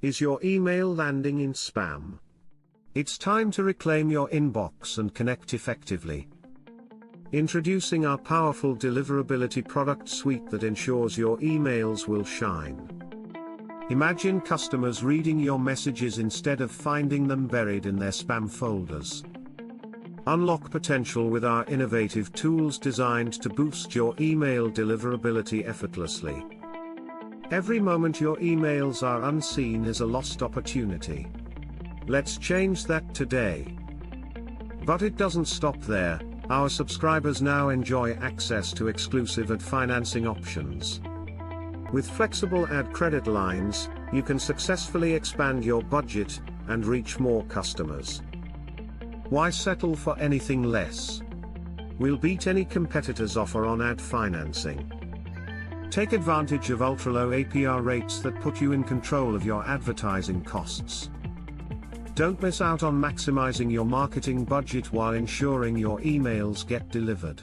Is your email landing in spam? It's time to reclaim your inbox and connect effectively. Introducing our powerful Deliverability Product Suite that ensures your emails will shine. Imagine customers reading your messages instead of finding them buried in their spam folders. Unlock potential with our innovative tools designed to boost your email deliverability effortlessly. Every moment your emails are unseen is a lost opportunity. Let's change that today. But it doesn't stop there. Our subscribers now enjoy access to exclusive ad financing options. With flexible ad credit lines, you can successfully expand your budget and reach more customers. Why settle for anything less? We'll beat any competitor's offer on ad financing. Take advantage of ultra-low APR rates that put you in control of your advertising costs. Don't miss out on maximizing your marketing budget while ensuring your emails get delivered.